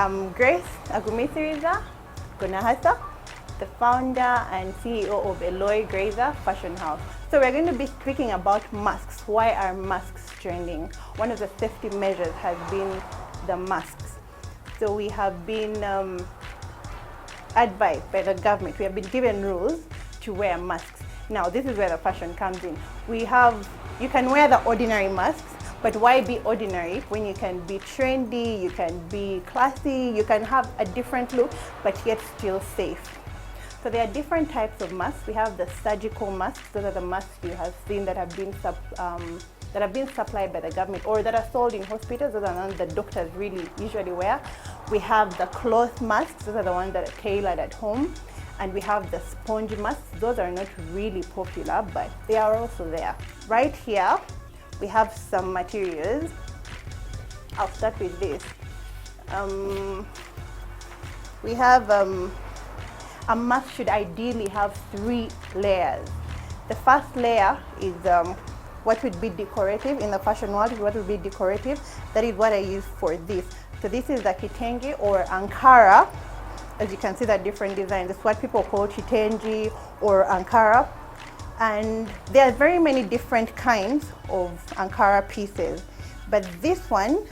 I'm Grace Agumithiriza Gunahasa, the founder and CEO of Eloy Grazer Fashion House. So we're going to be speaking about masks. Why are masks trending? One of the safety measures has been the masks. So we have been advised by the government, we have been given rules to wear masks. Now this is where the fashion comes in. You can wear the ordinary masks, but why be ordinary when you can be trendy, you can be classy, you can have a different look, but yet still safe. So there are different types of masks. We have the surgical masks. Those are the masks you have seen that have been supplied by the government or that are sold in hospitals. Those are the ones that doctors really usually wear. We have the cloth masks. Those are the ones that are tailored at home. And we have the sponge masks. Those are not really popular, but they are also there. Right here, we have some materials. I'll start with this. We have a mask should ideally have 3 layers. The first layer is what would be decorative in the fashion world. What would be decorative? That is what I use for this. So this is the kitenge or Ankara. As you can see, the different designs. That's what people call kitenge or Ankara. And there are very many different kinds of Ankara pieces, but this one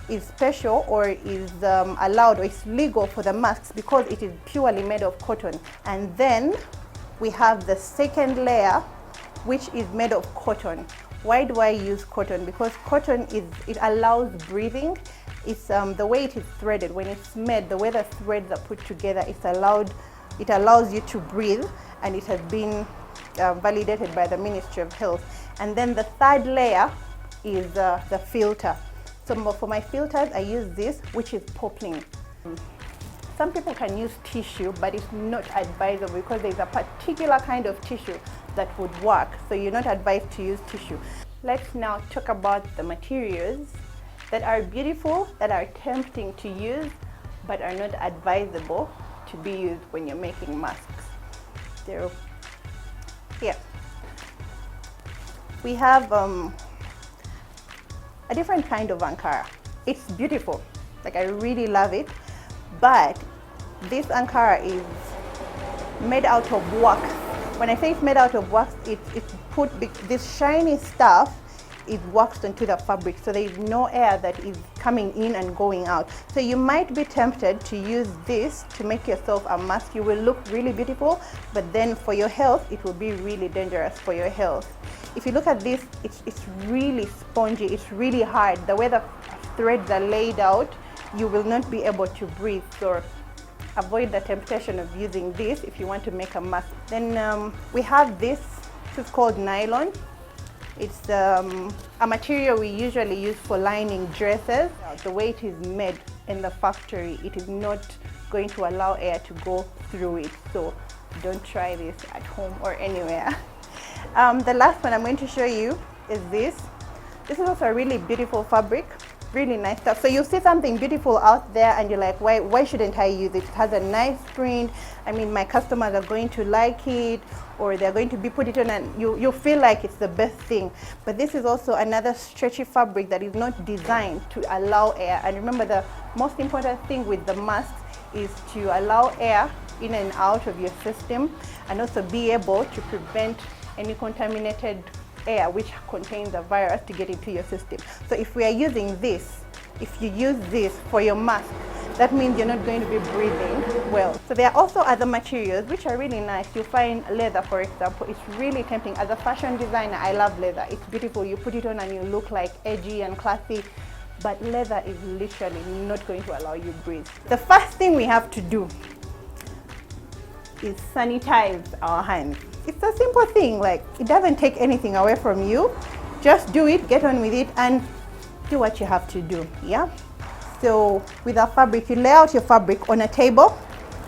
is special or is allowed or it's legal for the masks because it is purely made of cotton. And then we have the second layer, which is made of cotton. Why do I use cotton? Because cotton it allows breathing. It's the way it is threaded. When it's made, the way the threads are put together, it allows you to breathe, and it has been validated by the Ministry of Health. And then the third layer is the filter. So for my filters, I use this, which is poplin. Some people can use tissue, but it's not advisable because there's a particular kind of tissue that would work. So you're not advised to use tissue. Let's now talk about the materials that are beautiful, that are tempting to use, but are not advisable to be used when you're making masks. So here we have a different kind of Ankara. It's beautiful, like I really love it, but this Ankara is made out of wax. When I say it's made out of wax, this shiny stuff is waxed onto the fabric, so there is no air that is coming in and going out. So you might be tempted to use this to make yourself a mask. You will look really beautiful, but then for your health, it will be really dangerous for your health. If you look at this, it's really spongy, it's really hard. The way the threads are laid out, you will not be able to breathe. So avoid the temptation of using this if you want to make a mask. Then we have this is called nylon. It's a material we usually use for lining dresses. The way it is made in the factory, it is not going to allow air to go through it. So don't try this at home or anywhere. The last one I'm going to show you is this. This is also a really beautiful fabric, really nice stuff. So you see something beautiful out there and you're like, why shouldn't I use it? It has a nice print. I mean, my customers are going to like it, or they're going to be put it on and you feel like it's the best thing. But this is also another stretchy fabric that is not designed to allow air. And remember, the most important thing with the masks is to allow air in and out of your system, and also be able to prevent any contaminated air which contains a virus to get into your system. So if we are using this, if you use this for your mask, that means you're not going to be breathing well. So there are also other materials which are really nice. You find leather, for example. It's really tempting. As a fashion designer, I love leather. It's beautiful. You put it on and you look like edgy and classy, but leather is literally not going to allow you to breathe. The first thing we have to do is sanitize our hands. It's a simple thing, like it doesn't take anything away from you. Just do it, get on with it, and do what you have to do, yeah? So with our fabric, you lay out your fabric on a table.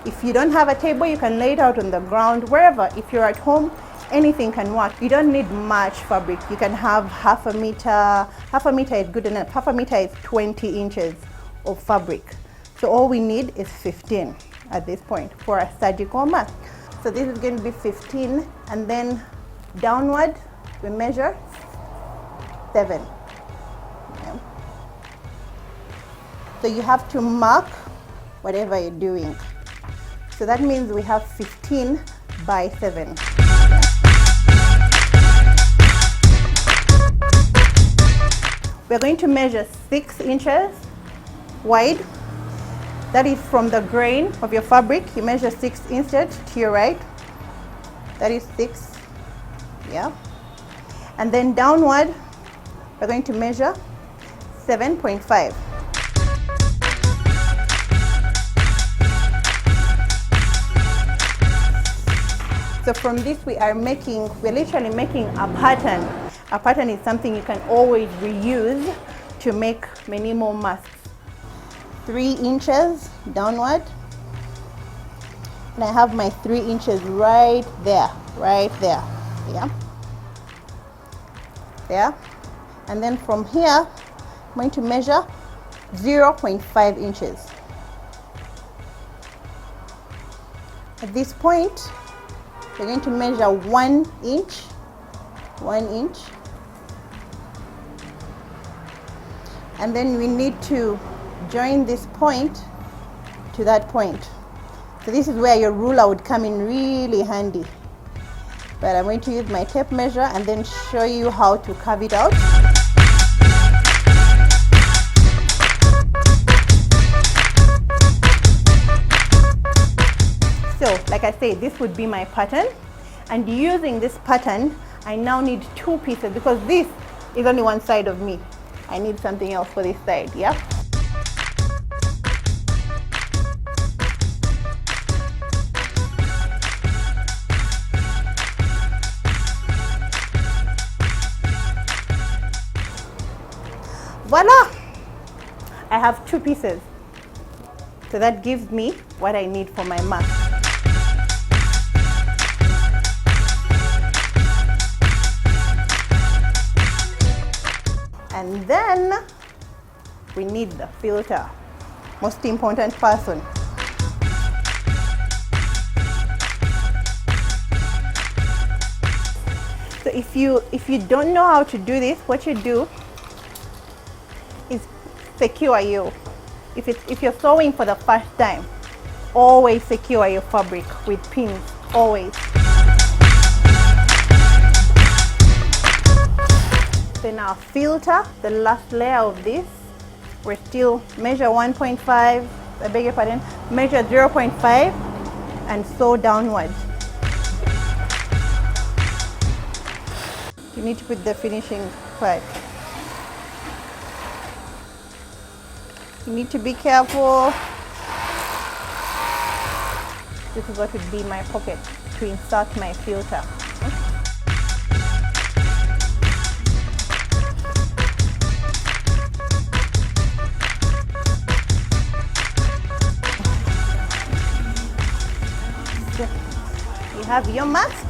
If you don't have a table, you can lay it out on the ground, wherever. If you're at home, anything can work. You don't need much fabric. You can have half a meter. Half a meter is good enough. Half a meter is 20 inches of fabric. So all we need is 15 at this point for a surgical mask. So this is going to be 15, and then downward we measure 7. Yeah. So you have to mark whatever you're doing. So that means we have 15 by 7. We're going to measure 6 inches wide. That is from the grain of your fabric. You measure 6 inches to your right. That is 6. Yeah. And then downward, we're going to measure 7.5. So from this we're literally making a pattern. A pattern is something you can always reuse to make many more masks. 3 inches downward. And I have my 3 inches right there. Yeah. There. And then from here, I'm going to measure 0.5 inches. At this point, we're going to measure 1 inch. 1 inch. And then we need to join this point to that point. So this is where your ruler would come in really handy. But I'm going to use my tape measure and then show you how to carve it out. So, like I said, this would be my pattern. And using this pattern, I now need 2 pieces because this is only one side of me. I need something else for this side, yeah? Voila! I have 2 pieces. So that gives me what I need for my mask. And then we need the filter. Most important person. So if you don't know how to do this, what you do is secure you. If you're sewing for the first time, always secure your fabric with pins, always. Then our filter, the last layer of this, we're still measure 1.5, I beg your pardon, measure 0.5 and sew downwards. You need to put the finishing part. You need to be careful. This is what would be my pocket to insert my filter. So you have your mask.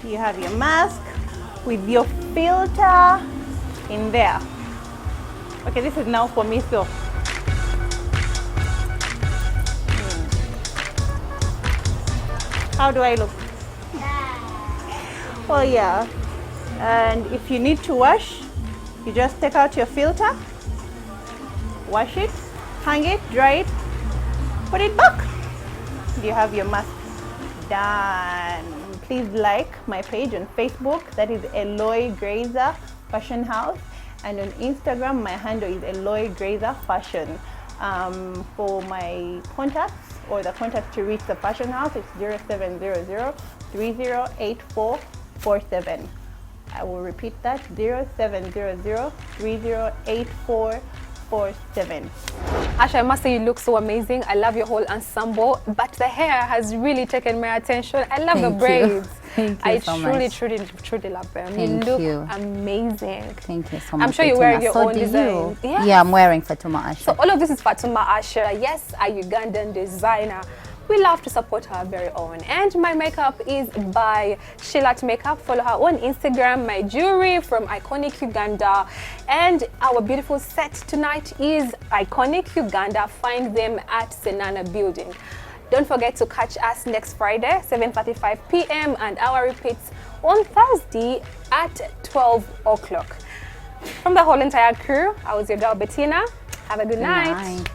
You have your mask with your filter in there. Okay, this is now for me, so. How do I look? Oh yeah. And if you need to wash, you just take out your filter, wash it, hang it, dry it, put it back. You have your mask done. Please like my page on Facebook, that is Eloy Grazer Fashion House, and on Instagram my handle is Eloy Grazer Fashion. For my contacts or the contact to reach the Fashion House, it's 0700 308447. I will repeat that, 0700 308447. Asha, I must say you look so amazing. I love your whole ensemble, but the hair has really taken my attention. I love the braids. Thank you so much. I truly love them. You look amazing. Thank you so much. I'm sure you're wearing your own design. Yeah, I'm wearing Fatuma Asha. So all of this is Fatuma Asha. Yes, a Ugandan designer. We love to support her very own. And my makeup is by Shilat Makeup. Follow her on Instagram. My jewelry from Iconic Uganda. And our beautiful set tonight is Iconic Uganda. Find them at Senana Building. Don't forget to catch us next Friday, 7:45 p.m. and our repeats on Thursday at 12 o'clock. From the whole entire crew, I was your girl Bettina. Have a good night. Night.